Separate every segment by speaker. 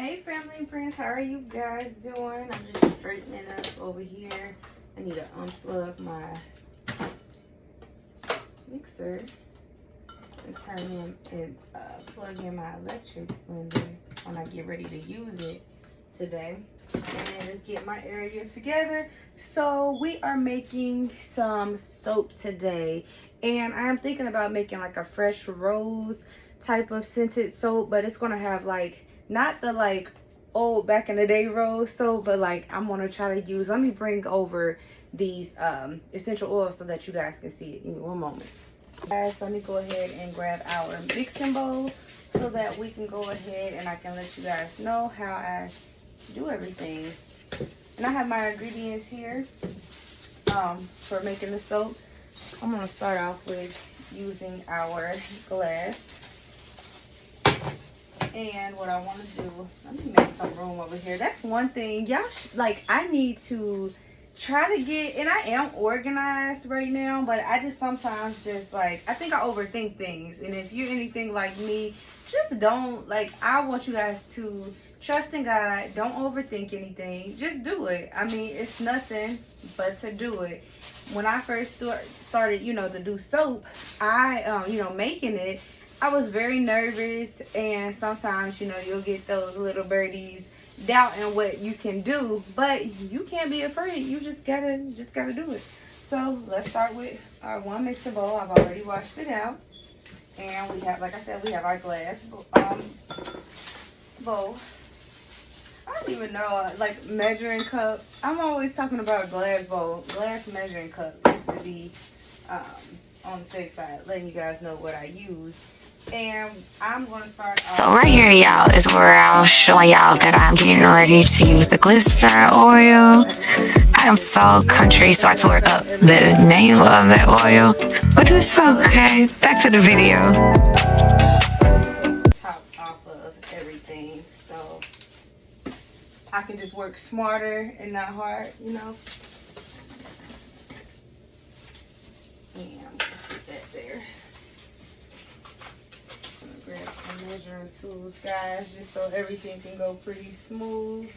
Speaker 1: Hey family and friends, how are you guys doing? I'm just straightening up over here. I need to unplug my mixer and turn in and plug in my electric blender when I get ready to use it today. And then let's get my area together. So we are making some soap today, and I'm thinking about making like a fresh rose type of scented soap, but it's gonna have like not the like old back in the day rose soap, but like I'm gonna try to use, let me bring over these essential oils so that you guys can see it. Give me one moment. Guys, let me go ahead and grab our mixing bowl so that we can go ahead and I can let you guys know how I do everything. And I have my ingredients here for making the soap. I'm gonna start off with using our glass. And what I want to do, let me make some room over here. That's one thing, y'all, like I need to try to get, and I am organized right now, but I just sometimes just like, I think I overthink things. And if you're anything like me, just don't, like, I want you guys to trust in God. Don't overthink anything. Just do it. I mean, it's nothing but to do it. When I first started, you know, to do soap, I, you know, making it, I was very nervous, and sometimes, you know, you'll get those little birdies doubting what you can do, but you can't be afraid. You just gotta do it. So let's start with our one mixing bowl. I've already washed it out, and we have, like I said, we have our glass bowl. I don't even know, like measuring cup. I'm always talking about glass bowl. Glass measuring cup used to be on the safe side, letting you guys know what I use. And I'm going to start.
Speaker 2: So right here, y'all, is where I'll show y'all that I'm getting ready to use the glycerin oil. I am so country, so I tore up the name of that oil, but it's okay. Back to the video.
Speaker 1: Tops off of everything, so I can just work smarter and not hard, you know. And I'm gonna sit that there. Grab some measuring tools, guys, just so everything can go pretty smooth.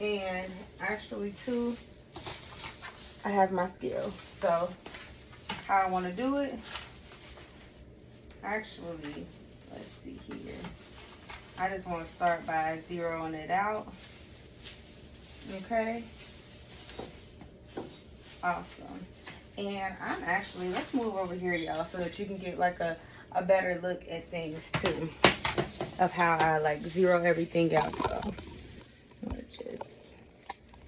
Speaker 1: And actually too, I have my scale. So how I want to do it, actually, let's see here, I just want to start by zeroing it out. Okay, awesome. And I'm actually, let's move over here, y'all, so that you can get like a better look at things too, of how I like zero everything out. So I'm gonna just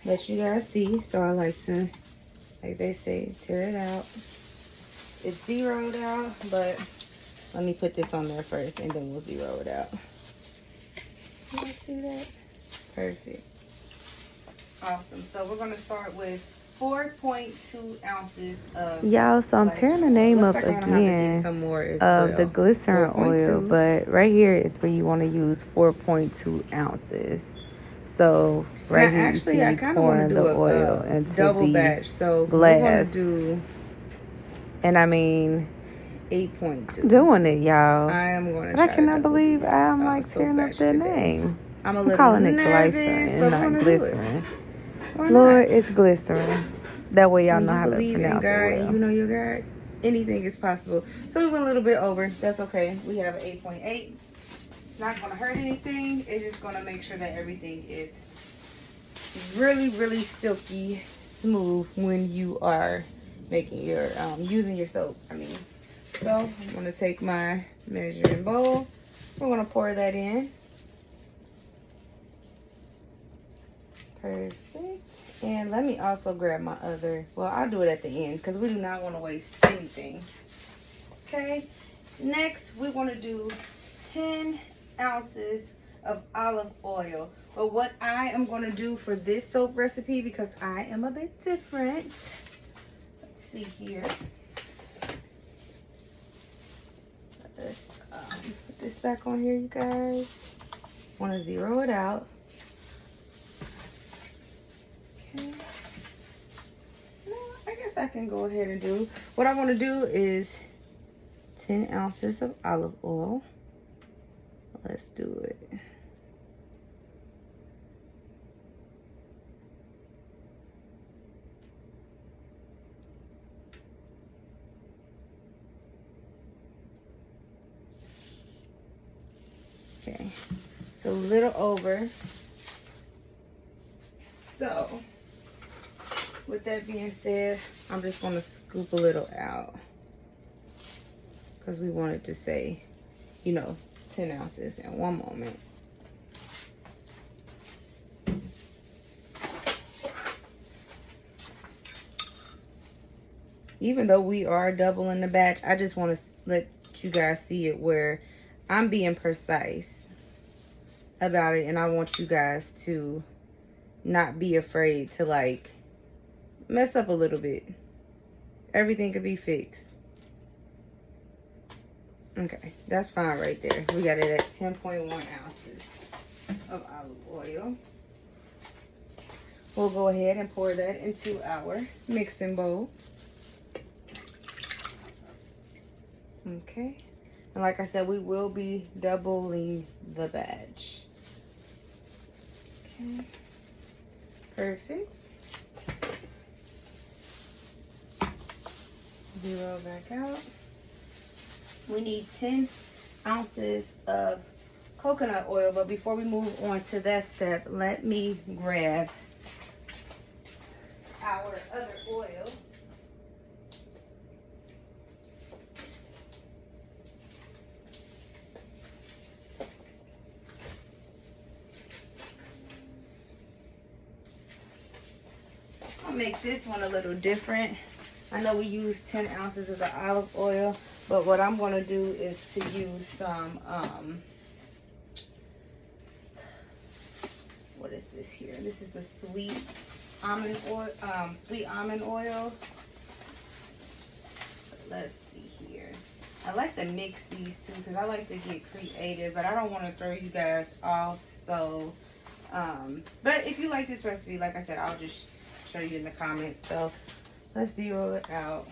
Speaker 1: let you guys see. So I like to, like they say, tear it out. It's zeroed out, but let me put this on there first and then we'll zero it out. You guys see that? Perfect. Awesome. So we're gonna start with 4.2 ounces of, y'all, so I'm tearing the name up again of the glycerin oil, but right here is where you want to use 4.2 ounces. So right here you see me pouring the oil into the glass. And I mean 8.2. Doing it, y'all. I am going to try. I cannot believe I'm like tearing up their name. I'm calling it glycerin and not glycerin. Lord, it's glycerin. That way y'all know how to pronounce it well. You know your God, anything is possible. So we went a little bit over. That's okay. We have 8.8. It's not going to hurt anything. It's just going to make sure that everything is really, really silky smooth when you are making your, using your soap. I mean, so I'm going to take my measuring bowl. We're going to pour that in. Perfect. And let me also grab my other, well, I'll do it at the end because we do not want to waste anything. Okay. Next, we're going to do 10 ounces of olive oil. But what I am going to do for this soap recipe, because I am a bit different. Let's see here. Let's put this back on here, you guys. Want to zero it out. Okay. I guess I can go ahead and do what I want to do is 10 ounces of olive oil. Let's do it. Okay, so a little over. So with that being said, I'm just going to scoop a little out because we wanted to say, you know, 10 ounces in one moment. Even though we are doubling the batch, I just want to let you guys see it where I'm being precise about it, and I want you guys to not be afraid to like mess up a little bit. Everything could be fixed. Okay, that's fine right there. We got it at 10.1 ounces of olive oil. We'll go ahead and pour that into our mixing bowl. Okay, and like I said, we will be doubling the batch. Okay, perfect. Zero back out. We need 10 ounces of coconut oil, but before we move on to that step, let me grab our other oil. I'll make this one a little different. I know we use 10 ounces of the olive oil, but what I'm going to do is to use some, what is this here? This is the sweet almond oil. Let's see here. I like to mix these two because I like to get creative, but I don't want to throw you guys off. So, but if you like this recipe, like I said, I'll just show you in the comments. So let's zero it out.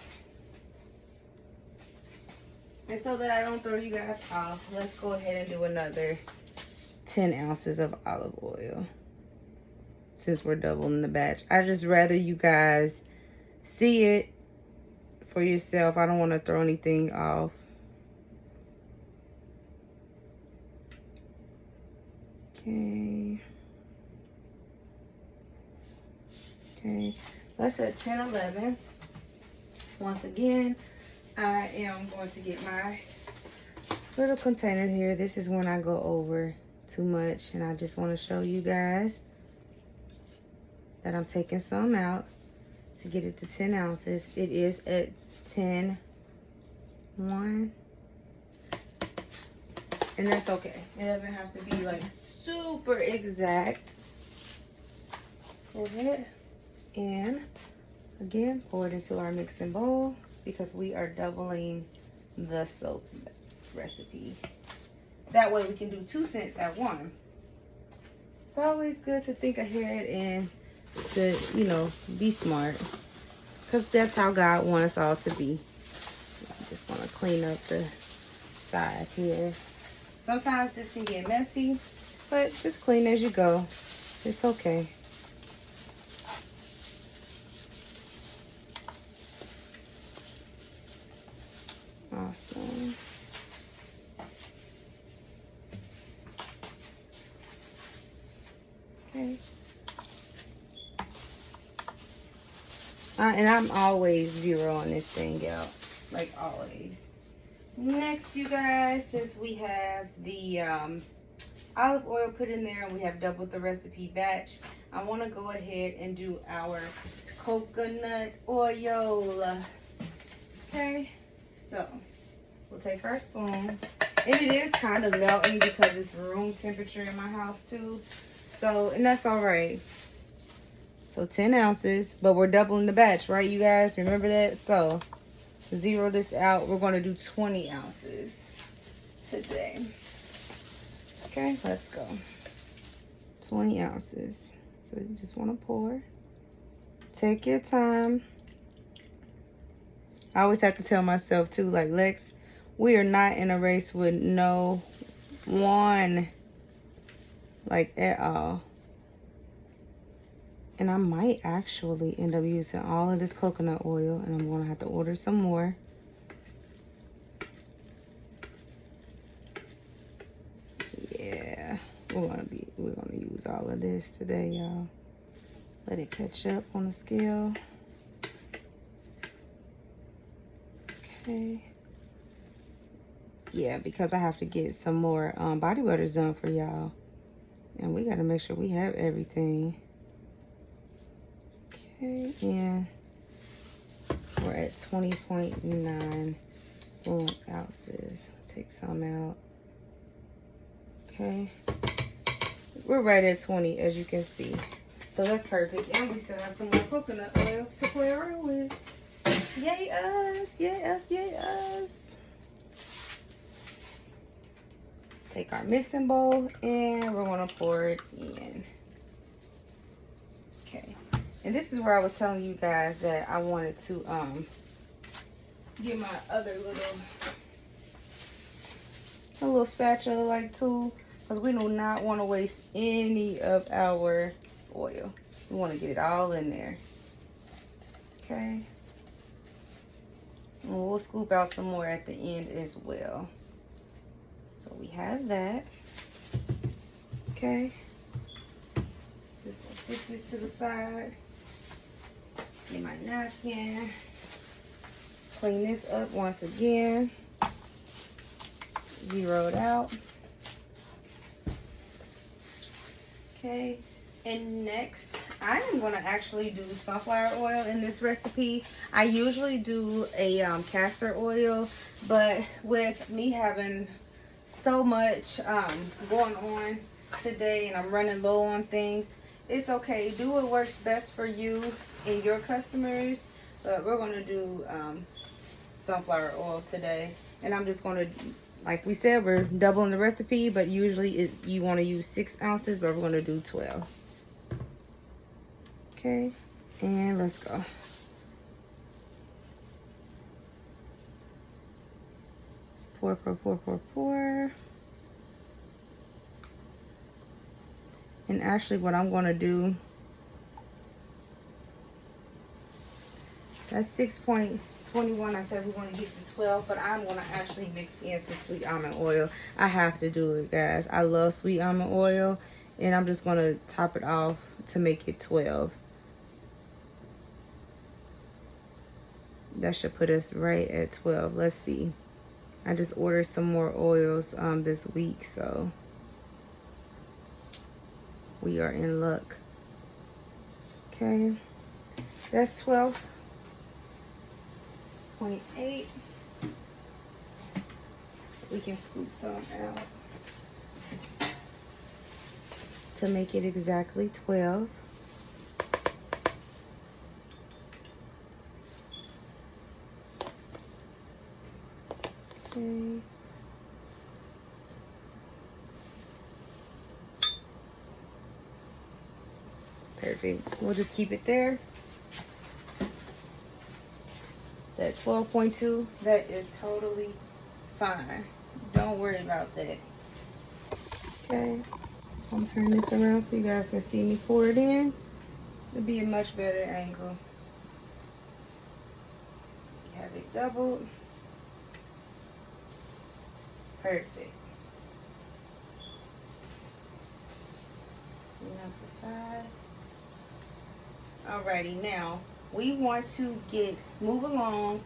Speaker 1: And so that I don't throw you guys off, let's go ahead and do another 10 ounces of olive oil. Since we're doubling the batch, I just rather you guys see it for yourself. I don't want to throw anything off. Okay. Okay. That's at 10-11. Once again, I am going to get my little container here. This is when I go over too much, and I just want to show you guys that I'm taking some out to get it to 10 ounces. It is at 10.1, and that's okay. It doesn't have to be like super exact. Pour it, and again, pour it into our mixing bowl because we are doubling the soap recipe. That way we can do 2 scents at one. It's always good to think ahead and to, you know, be smart, because that's how God wants us all to be. I just want to clean up the side here. Sometimes this can get messy, but just clean as you go. It's okay. Awesome. Okay. And I'm always zeroing this thing out, like always. Next, you guys, since we have the olive oil put in there and we have doubled the recipe batch, I want to go ahead and do our coconut oil. Okay, so we'll take our spoon, and it is kind of melting because it's room temperature in my house too. So, and that's all right. So 10 ounces, but we're doubling the batch, right, you guys? Remember that? So zero this out. We're going to do 20 ounces today. Okay, let's go. 20 ounces. So you just want to pour. Take your time. I always have to tell myself too, like, Lex, we are not in a race with no one, like, at all. And I might actually end up using all of this coconut oil, and I'm going to have to order some more. Yeah. we're gonna use all of this today, y'all. Let it catch up on the scale. Okay. Yeah, because I have to get some more body butters done for y'all. And we got to make sure we have everything. Okay, and we're at 20.9 ounces. Take some out. Okay. We're right at 20, as you can see. So that's perfect. And we still have some more coconut oil to play around with. Yay us! Yay us! Yay us! Take our mixing bowl and we're going to pour it in. Okay. And this is where I was telling you guys that I wanted to get my other little spatula like tool, because we do not want to waste any of our oil. We want to get it all in there. Okay. And we'll scoop out some more at the end as well. So we have that. Okay. Just gonna stick this to the side. Get my napkin. Clean this up once again. Zero it out. Okay. And next, I am going to actually do sunflower oil in this recipe. I usually do a castor oil, but with me having so much going on today and I'm running low on things, it's okay. Do what works best for you and your customers, but we're going to do sunflower oil today. And I'm just going to, like we said, we're doubling the recipe, but usually you want to use 6 ounces, but we're going to do 12. Okay, and let's go. Let's pour, pour, pour, pour, pour. And actually what I'm going to do, that's 6.21. I said we want to get to 12, but I'm going to actually mix in some sweet almond oil. I have to do it, guys. I love sweet almond oil, and I'm just going to top it off to make it 12. That should put us right at 12. Let's see. I just ordered some more oils this week, so we are in luck. Okay, that's 12.8. We can scoop some out to make it exactly 12. Okay. Perfect. We'll just keep it there. It's at 12.2. That is totally fine. Don't worry about that. Okay. I'm gonna turn this around so you guys can see me pour it in. It'll be a much better angle. Have it doubled. Perfect. Clean up the side. Alrighty, now we want to move along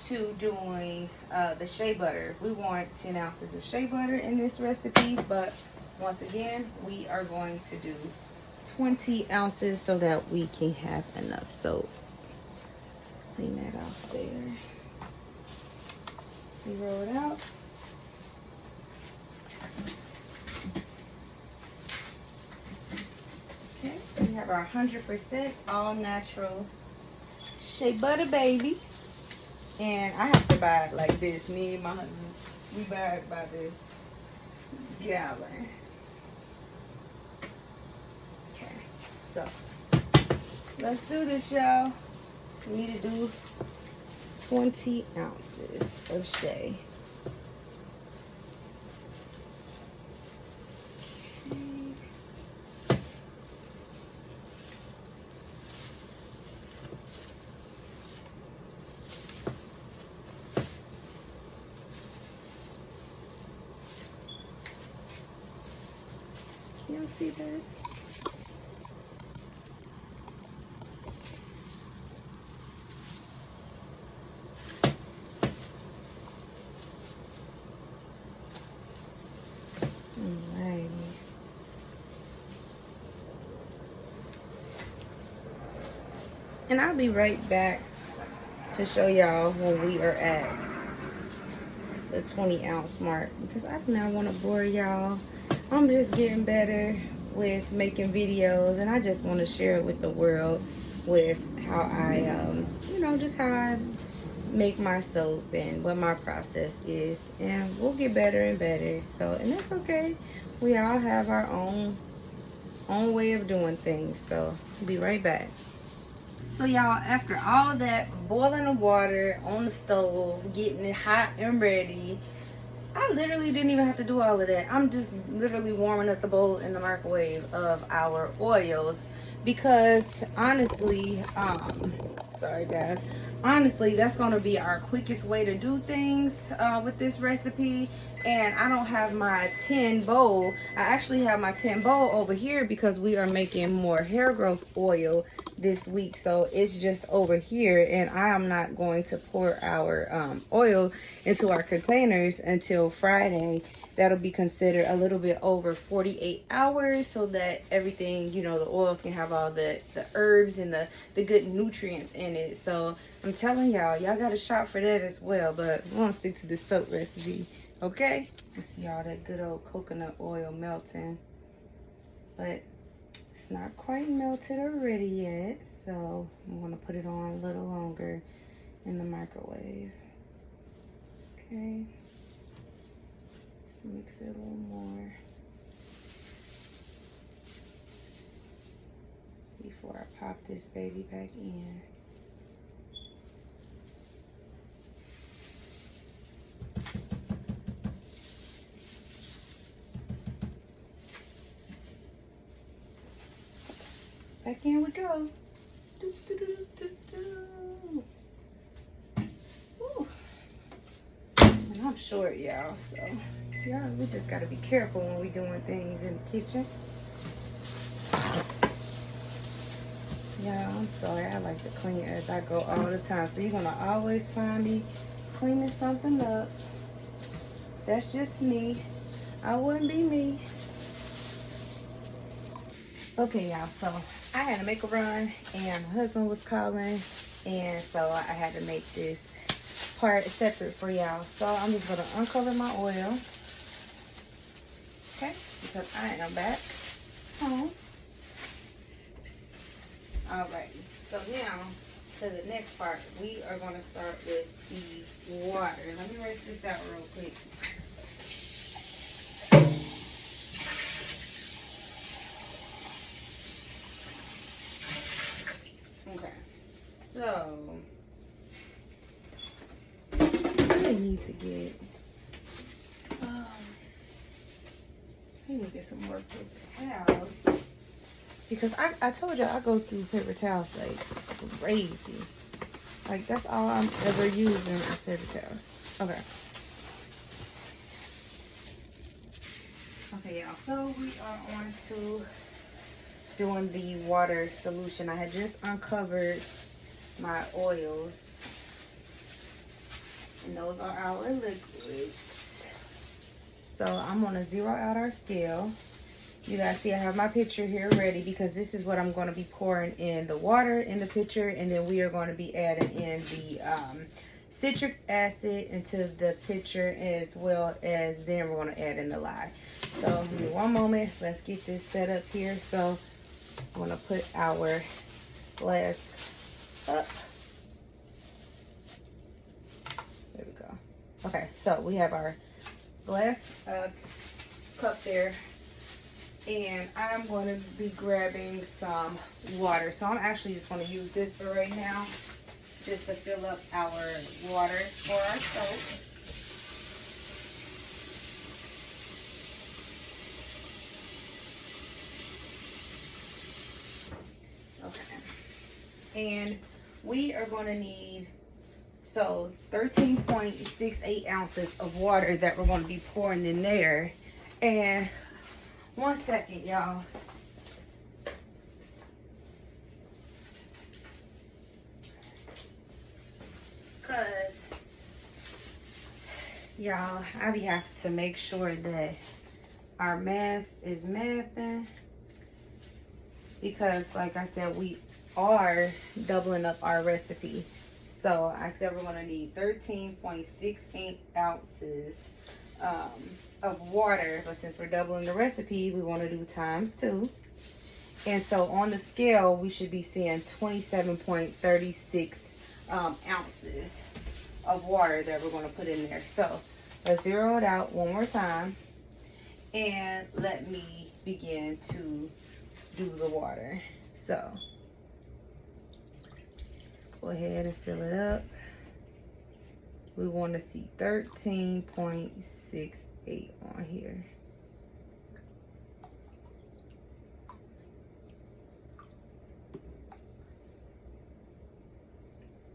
Speaker 1: to doing the shea butter. We want 10 ounces of shea butter in this recipe, but once again, we are going to do 20 ounces so that we can have enough soap. Clean that off there. Zero it out. Okay, we have our 100% all natural shea butter, baby. And I have to buy it like this. Me and my husband, we buy it by the gallon. Okay, so let's do this, y'all. We need to do 20 ounces of shea. y'all see that? Alrighty. And I'll be right back to show y'all when we are at the 20-ounce mark, because I do not want to bore y'all. I'm just getting better with making videos, and I just want to share it with the world with how I you know, just how I make my soap and what my process is, and we'll get better and better. So, and that's okay. We all have our own way of doing things. So I'll be right back. So y'all, after all that boiling the water on the stove, getting it hot and ready, I literally didn't even have to do all of that. I'm just literally warming up the bowl in the microwave of our oils, because honestly, sorry guys, honestly, that's going to be our quickest way to do things with this recipe. And I don't have my tin bowl. I actually have my tin bowl over here because we are making more hair growth oil this week, so it's just over here, and I am not going to pour our oil into our containers until Friday. That'll be considered a little bit over 48 hours, so that everything, you know, the oils can have all the herbs and the good nutrients in it. So I'm telling y'all gotta shop for that as well, but we want to stick to the soap recipe. Okay, you see all that good old coconut oil melting, but it's not quite melted already yet, so I'm gonna put it on a little longer in the microwave. Okay, just mix it a little more before I pop this baby back in. Back in we go. Do, do, do, do, do. Ooh. And I'm short, y'all, so y'all, we just gotta be careful when we doing things in the kitchen. Yeah, I'm sorry. I like to clean as I go all the time, so you're gonna always find me cleaning something up. That's just me. I wouldn't be me. Okay, y'all, so I had to make a run, and my husband was calling, and so I had to make this part separate for y'all. So I'm just gonna uncover my oil, okay, because I am back home. Alright, so now to the next part, we are gonna start with the water. Let me rinse this out real quick. Okay, so I need to get some more paper towels, because I told you I go through paper towels like crazy. Like, that's all I'm ever using is paper towels. Okay. Okay, y'all. So we are on to doing the water solution. I had just uncovered my oils, and those are our liquids. So I'm gonna zero out our scale. You guys see I have my pitcher here ready, because this is what I'm going to be pouring in the water in the pitcher, and then we are going to be adding in the citric acid into the pitcher, as well as then we're going to add in the lye. So give me one moment. Let's get this set up here. So I'm going to put our glass up. There we go. Okay, so we have our glass cup there, and I'm going to be grabbing some water. So I'm actually just going to use this for right now, just to fill up our water for our soap. Okay. And we are going to need, so 13.68 ounces of water that we're going to be pouring in there. And 1 second, y'all. Cause y'all, I be having to make sure that our math is mathing, because like I said, we are doubling up our recipe. So I said we're gonna need 13.68 ounces of water, but since we're doubling the recipe, we want to do times 2. And so on the scale, we should be seeing 27.36 ounces of water that we're going to put in there. So let's zero it out one more time, and let me begin to do the water. So let's go ahead and fill it up. We want to see 13.68 on here.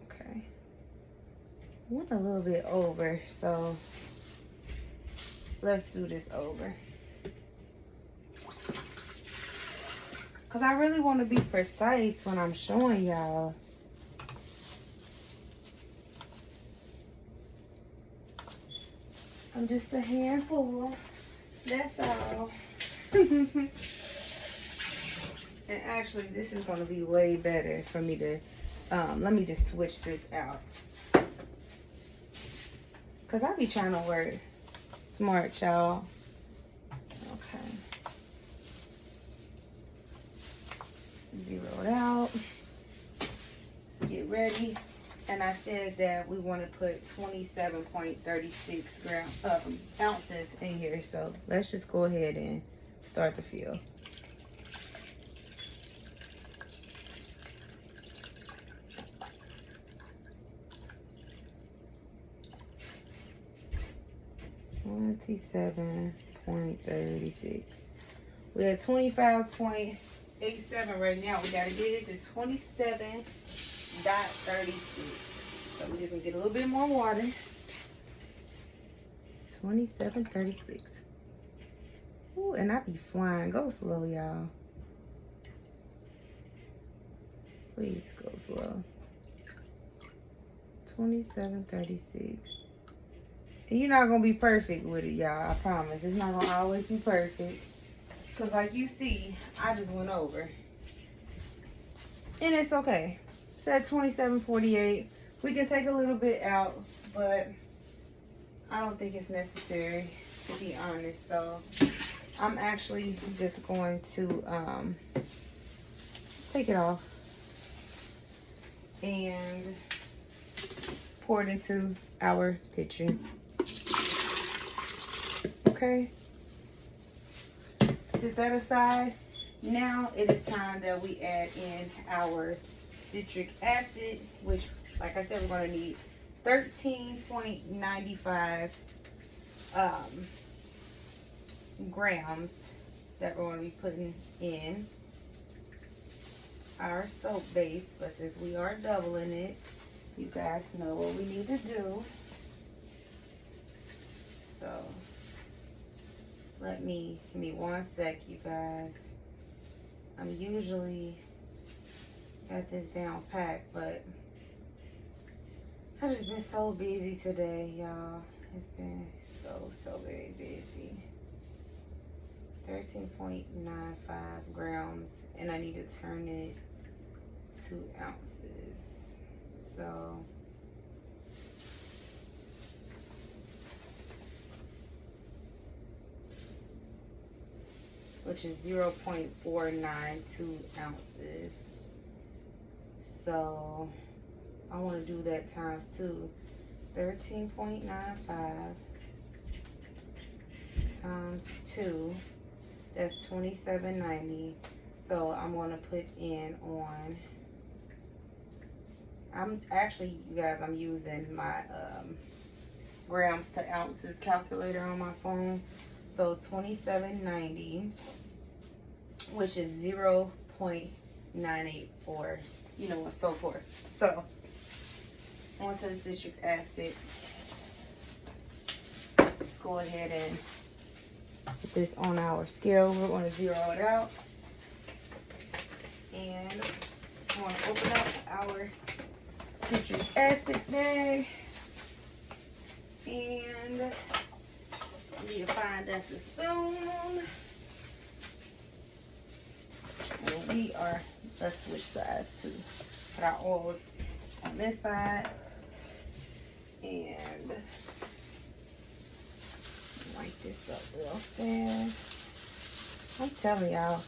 Speaker 1: Okay. Went a little bit over, so let's do this over. Because I really want to be precise when I'm showing y'all. I'm just a handful. That's all. And actually, this is going to be way better for me to... let me just switch this out. Because I be trying to work smart, y'all. Okay. Zero it out. Let's get ready. And I said that we want to put 27.36 ounces in here. So let's just go ahead and start the fill. $27.36. We're at 25.87 right now. We got to get it to 27.36. So we're just going to get a little bit more water. 27.36. Ooh, and I be flying. Go slow, y'all. Please go slow. 27.36. And you're not going to be perfect with it, y'all. I promise. It's not going to always be perfect. Because like you see, I just went over. And it's okay. It's at 27.48. We can take a little bit out, but I don't think it's necessary, to be honest. So I'm actually just going to take it off and pour it into our pitcher. Okay. Set that aside. Now it is time that we add in our citric acid, which, like I said, we're going to need 13.95 grams that we're going to be putting in our soap base. But since we are doubling it, you guys know what we need to do. So give me 1 sec, you guys. I'm usually got this down packed, but I've just been so busy today, y'all. It's been so very busy. 13.95 grams, and I need to turn it 2 ounces. So which is 0.492 ounces. So I want to do that times 2. 13.95 times 2. That's 27.90. So I'm going to put in on. I'm actually, you guys, I'm using my grams to ounces calculator on my phone. So 27.90, which is 0.984, you know, and so forth. So onto the citric acid. Let's go ahead and Put this on our scale. We're going to zero it out. And I'm going to open up our citric acid bag. And we need to find us a spoon. And we are, let's switch sides too. Put our oils on this side. And wipe this up real fast. I'm telling y'all,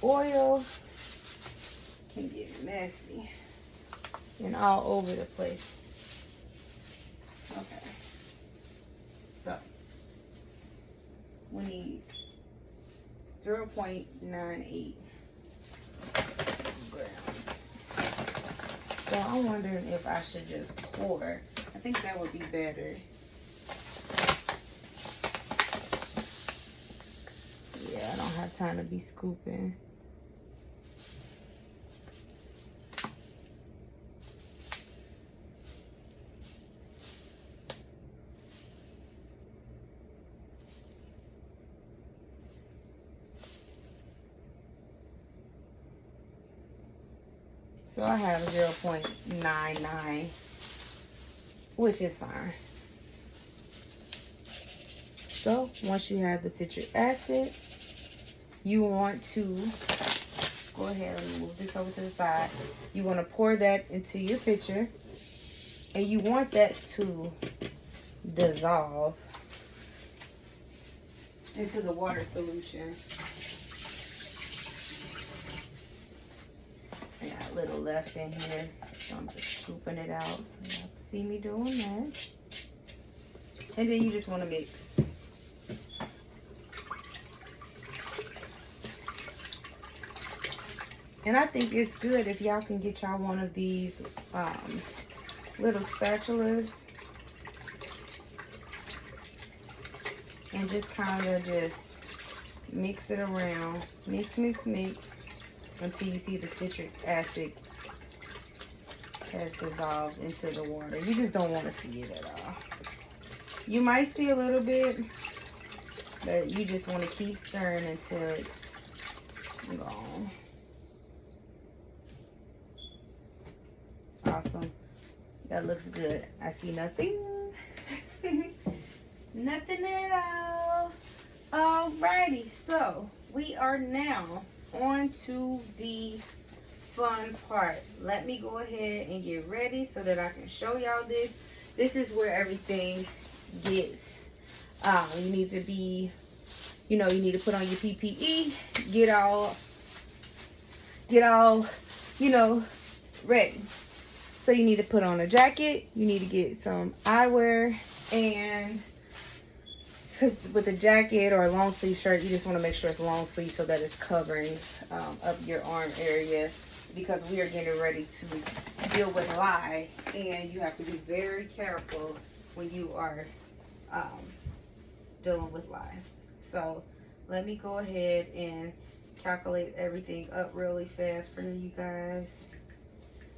Speaker 1: oil can get messy and all over the place. Okay. So, we need 0.98 grams. So I'm wondering if I should just pour. I think that would be better. Yeah, I don't have time to be scooping. So I have 0.99, which is fine. So once you have the citric acid, you want to go ahead and move this over to the side. You want to pour that into your pitcher, and you want that to dissolve into the water solution. I got a little left in here, so I'm just scooping it out so y'all can see me doing that. And then you just want to mix. And I think it's good if y'all can get y'all one of these little spatulas and just kind of just mix it around. Mix, mix, mix until you see the citric acid has dissolved into the water. You just don't want to see it at all. You might see a little bit, but you just want to keep stirring until it's gone. Awesome. That looks good. I see nothing. Nothing at all. Alrighty, so we are now on to the fun part. Let me go ahead and get ready so that I can show y'all this. This is where everything gets, you need to be, you need to put on your PPE, get all, ready. So you need to put on a jacket, you need to get some eyewear, and because with a jacket or a long sleeve shirt, you just want to make sure it's long sleeve so that it's covering up your arm area, because we are getting ready to deal with lye, and you have to be very careful when you are dealing with lye. So let me go ahead and calculate everything up really fast for you guys.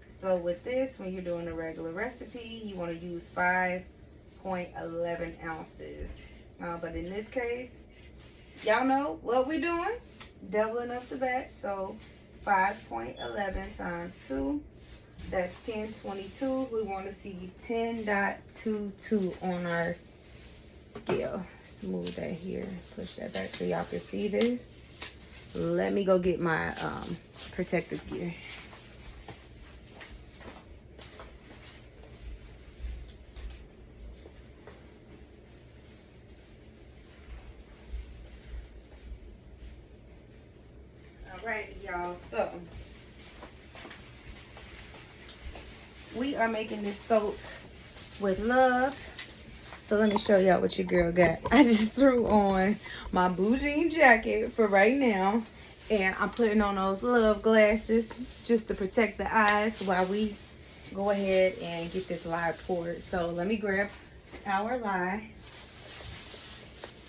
Speaker 1: So with this, when you're doing a regular recipe, you want to use 5.11 ounces. But in this case, y'all know what we're doing. Doubling up the batch. So 5.11 times 2, that's 1022. We want to see 10.22 on our scale. Smooth that here. Push that back so y'all can see this. Let me go get my protective gear. Alright, y'all, so we are making this soap with love. So let me show y'all what your girl got. I just threw on my blue jean jacket for right now, and I'm putting on those love glasses just to protect the eyes while we go ahead and get this lye poured. So let me grab our lye.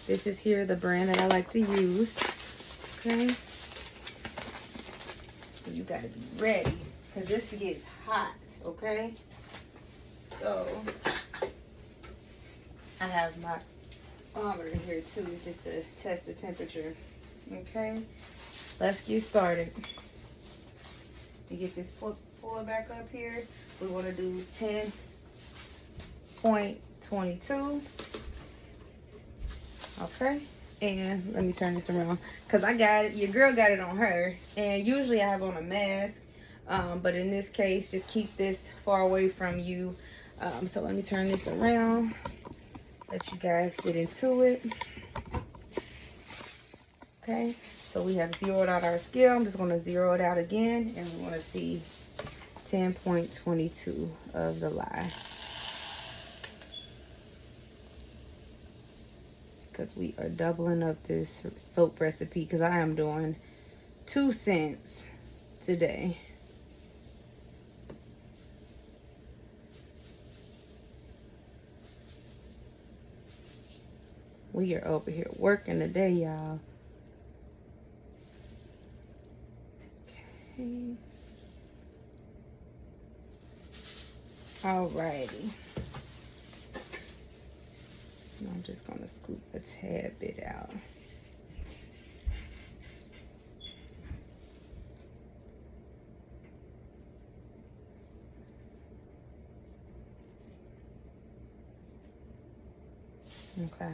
Speaker 1: This is here the brand that I like to use. Okay. You gotta be ready because this gets hot. Okay. So I have my thermometer here too, just to test the temperature. Okay, let's get started. To get this pull back up here, we want to do 10.22. Okay, and let me turn this around because I got it. Your girl got it on her, and usually I have on a mask, but in this case, just keep this far away from you. So let me turn this around. Let you guys get into it. Okay, so we have zeroed out our scale. I'm just going to zero it out again, and we want to see 10.22 of the lye. Because we are doubling up this soap recipe because I am doing 2 cents today. We are over here working today, y'all. Okay. Alrighty. I'm just gonna scoop a tad bit out. Okay.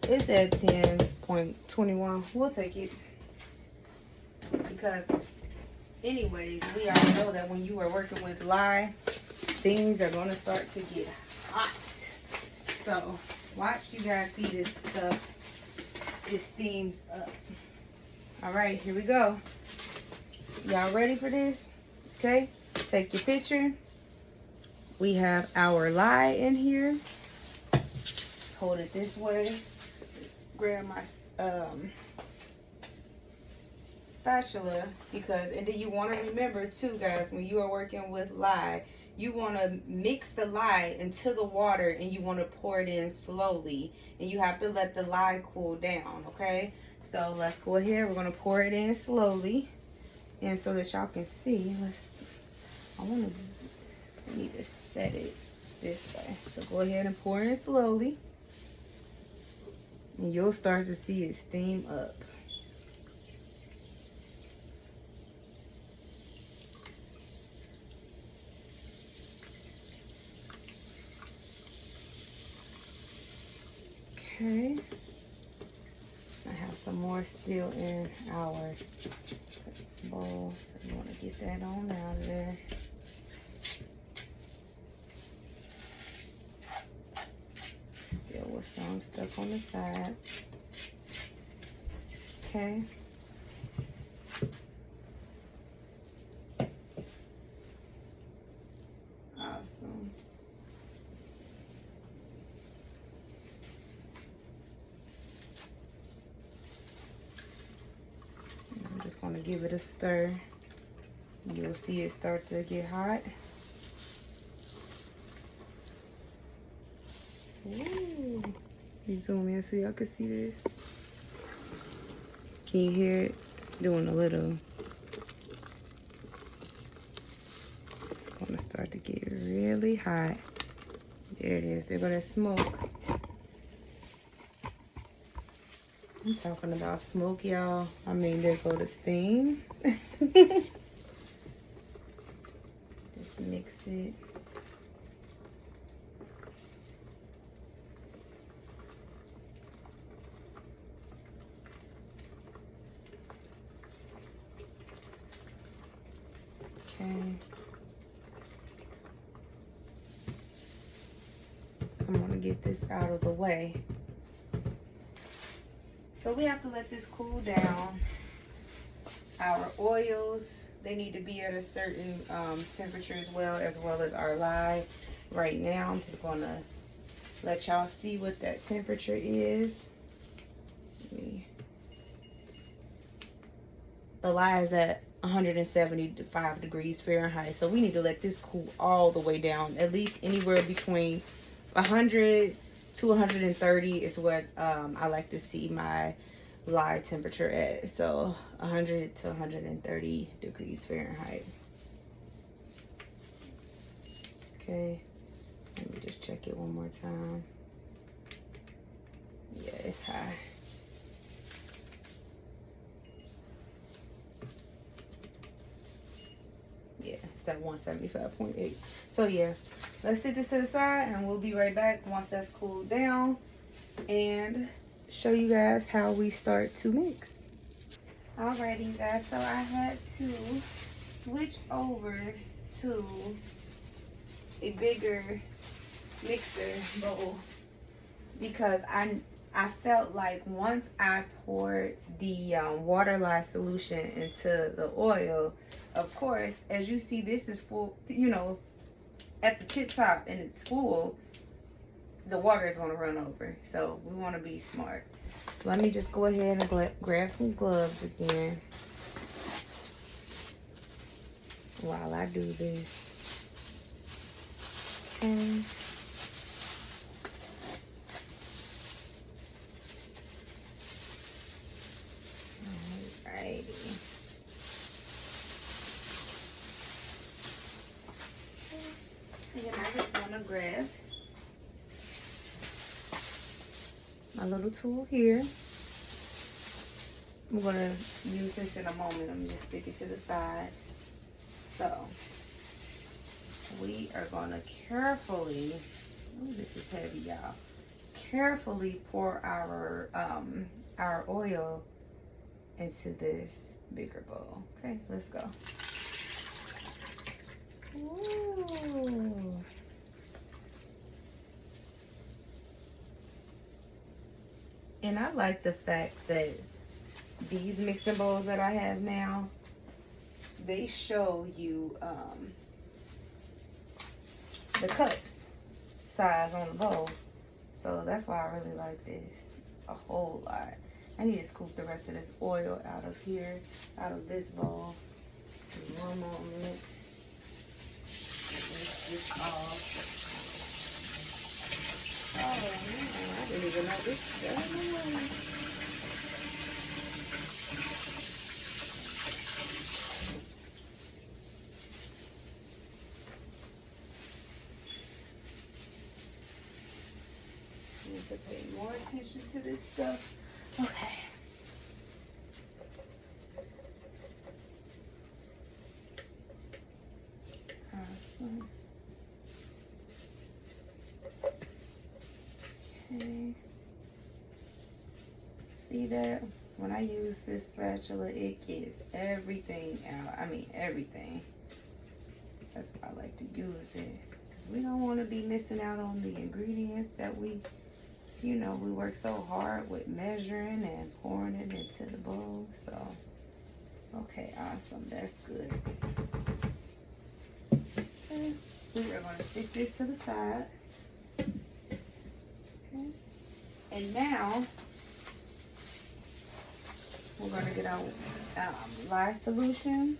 Speaker 1: It's at 10.21. We'll take it. Because anyways, we all know that when you are working with lye, things are gonna start to get hot. So watch you guys see this stuff. It steams up. Alright, here we go. Y'all ready for this? Okay, take your picture. We have our lye in here. Hold it this way. Grab my spatula, because, and then you want to remember too, guys, when you are working with lye, you want to mix the lye into the water and you want to pour it in slowly, and you have to let the lye cool down. Okay, so let's go ahead. We're going to pour it in slowly, and so that y'all can see, I need to set it this way. So go ahead and pour in slowly, and you'll start to see it steam up. Okay, I have some more still in our bowl, so you want to get that on out of there. Still with some stuff on the side. Okay. Awesome. I'm just going to give it a stir. You'll see it start to get hot. Ooh. You zoom in so y'all can see this. Can you hear it? It's doing a little. It's going to start to get really hot. There it is. They're going to smoke. I'm talking about smoke, y'all. I mean, there go the steam. Just mix it. Okay. I'm gonna get this out of the way. So we have to let this cool down. Our oils, they need to be at a certain temperature as well as our lye. Right now, I'm just gonna let y'all see what that temperature is. The lye is at 175 degrees Fahrenheit, so we need to let this cool all the way down, at least anywhere between 100 to 130 is what I like to see my lye temperature at. So 100 to 130 degrees Fahrenheit. Okay, let me just check it one more time. Yeah, it's high. Yeah, it's at 175.8. So yeah, let's set this to the side and we'll be right back once that's cooled down and show you guys how we start to mix. Alrighty, you guys, so I had to switch over to a bigger mixer bowl because I felt like once I poured the water lye solution into the oil, of course, as you see, this is full, you know, at the tip top and it's full, the water is going to run over. So we want to be smart. So let me just go ahead and grab some gloves again while I do this. Okay. Alrighty. And then I just want to grab my little tool here. I'm going to use this in a moment. I'm just stick it to the side. So we are going to carefully, oh, this is heavy, y'all. Carefully pour our oil into this bigger bowl. Okay, let's go. Ooh. And I like the fact that these mixing bowls that I have now, they show you the cups size on the bowl. So that's why I really like this a whole lot. I need to scoop the rest of this oil out of here, out of this bowl. One moment. Rinse this off. Oh man, I didn't even know this was going on. Need to pay more attention to this stuff. Okay. Awesome. Okay. See that? When I use this spatula, it gets everything out. I mean, everything. That's why I like to use it. Because we don't want to be missing out on the ingredients that we, you know, we work so hard with measuring and pouring it into the bowl. So, okay, awesome. That's good. Okay. We are going to stick this to the side. Okay. And now, we're going to get our lye solution.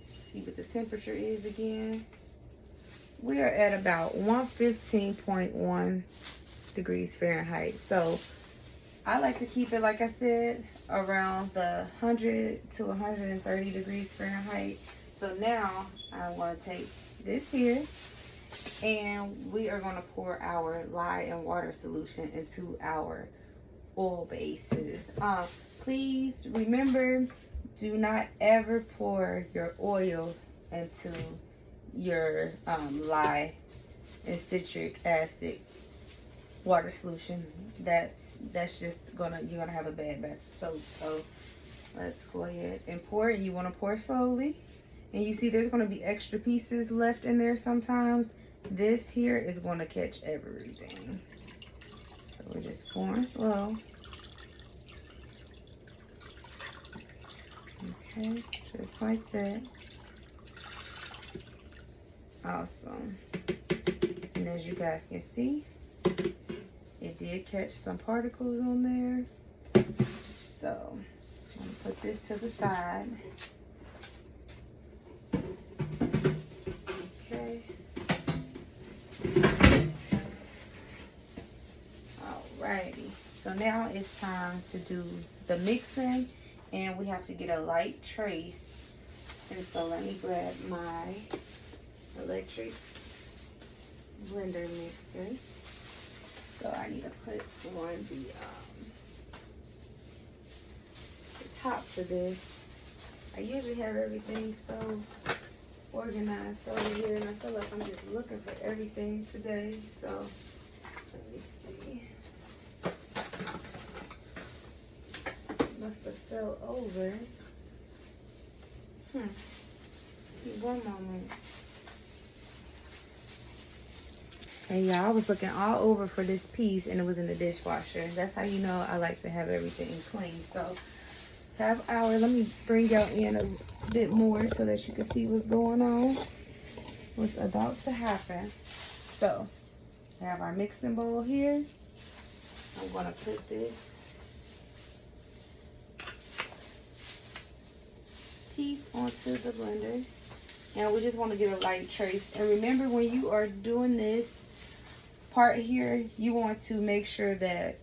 Speaker 1: See what the temperature is again. We are at about 115.1 degrees Fahrenheit. So I like to keep it, like I said, around the 100 to 130 degrees Fahrenheit. So now I want to take this here and we are going to pour our lye and water solution into our oil bases. Please remember, do not ever pour your oil into your lye and citric acid water solution. That's just you're gonna have a bad batch of soap. So let's go ahead and pour it. You want to pour slowly, and you see there's going to be extra pieces left in there sometimes. This here is going to catch everything. So we're just pouring slow. Okay, just like that. Awesome. And as you guys can see, it did catch some particles on there. So I'm going to put this to the side. Okay. Alrighty. So now it's time to do the mixing, and we have to get a light trace. And so let me grab my electric blender mixer. So I need to put on the tops of this. I usually have everything so organized over here, and I feel like I'm just looking for everything today. So let me see. Must have fell over. Give me one moment. Hey y'all, I was looking all over for this piece and it was in the dishwasher. That's how you know I like to have everything clean. So have our, let me bring y'all in a bit more so that you can see what's going on, what's about to happen. So we have our mixing bowl here. I'm gonna put this piece onto the blender, and we just want to get a light trace. And remember, when you are doing this part here, you want to make sure that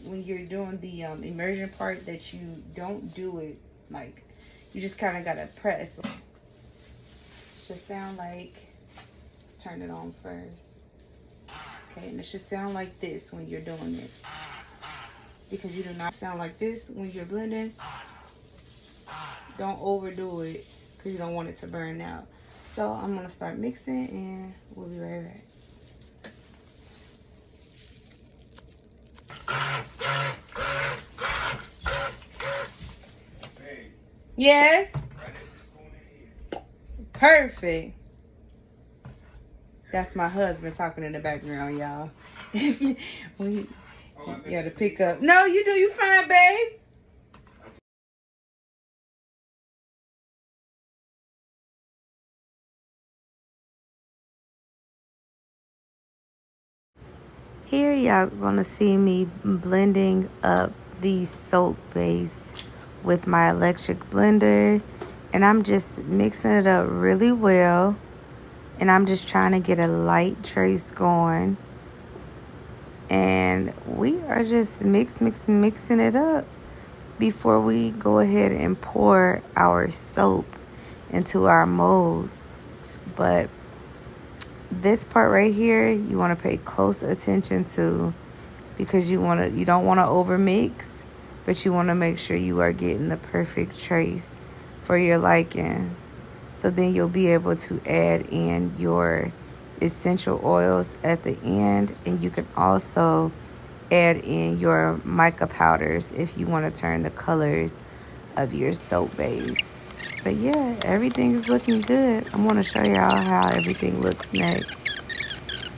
Speaker 1: when you're doing the immersion part, that you don't do it like, you just kind of gotta press. It should sound like, let's turn it on first. Okay, and it should sound like this when you're doing it, because you do not sound like this when you're blending. Don't overdo it because you don't want it to burn out. So I'm gonna start mixing and we'll be right back. Yes. Perfect. That's my husband talking in the background, y'all. You got to pick up. No, you do. You fine, babe. Here y'all gonna see me blending up the soap base with my electric blender, and I'm just mixing it up really well, and I'm just trying to get a light trace going, and we are just mixing it up before we go ahead and pour our soap into our molds. But this part right here, you want to pay close attention to, because you don't want to over mix, but you want to make sure you are getting the perfect trace for your liking. So then you'll be able to add in your essential oils at the end, and you can also add in your mica powders if you want to turn the colors of your soap base. But yeah, everything is looking good. I'm going to show y'all how everything looks next.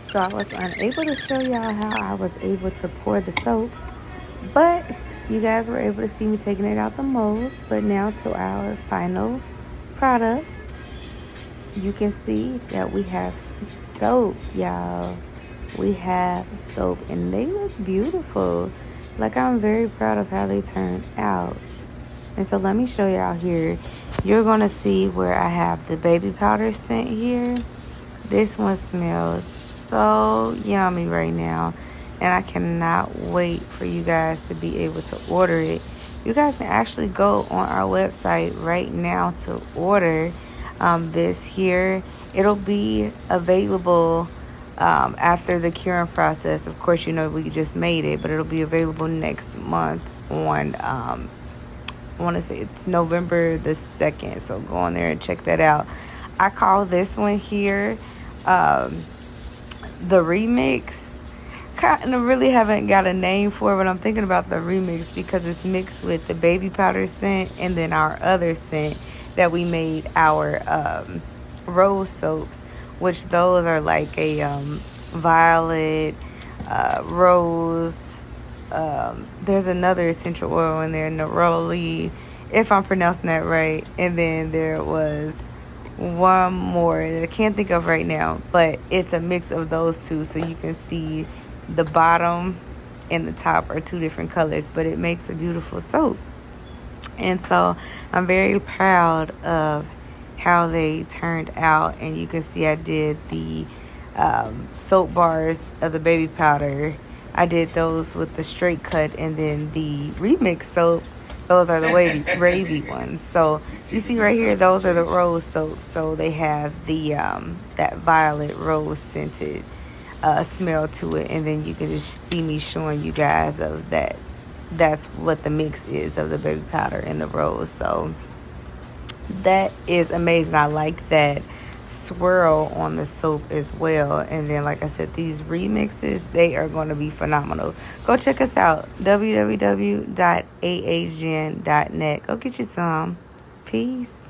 Speaker 1: So I was unable to show y'all how I was able to pour the soap, but you guys were able to see me taking it out the molds. But now to our final product. You can see that we have some soap, y'all. We have soap, and they look beautiful. Like, I'm very proud of how they turned out. And so let me show y'all here. You're gonna see where I have the baby powder scent here. This one smells so yummy right now, and I cannot wait for you guys to be able to order it. You guys can actually go on our website right now to order this here. It'll be available after the curing process. Of course, you know we just made it, but it'll be available next month on I want to say it's November the 2nd. So go on there and check that out. I call this one here the remix. Kind of really haven't got a name for it, but I'm thinking about the remix because it's mixed with the baby powder scent and then our other scent that we made, our rose soaps, which those are like a violet, rose. There's another essential oil in there, neroli, if I'm pronouncing that right. And then there was one more that I can't think of right now, but it's a mix of those two. So you can see the bottom and the top are two different colors, but it makes a beautiful soap. And so I'm very proud of how they turned out. And you can see I did the soap bars of the baby powder. I did those with the straight cut, and then the remix soap, those are the wavy ones. So you see right here, those are the rose soaps. So they have the that violet rose scented smell to it, and then you can just see me showing you guys of that. That's what the mix is of the baby powder and the rose. So that is amazing. I like that swirl on the soap as well. And then, like I said, these remixes, they are going to be phenomenal. Go check us out, www.aagn.net. Go get you some. Peace.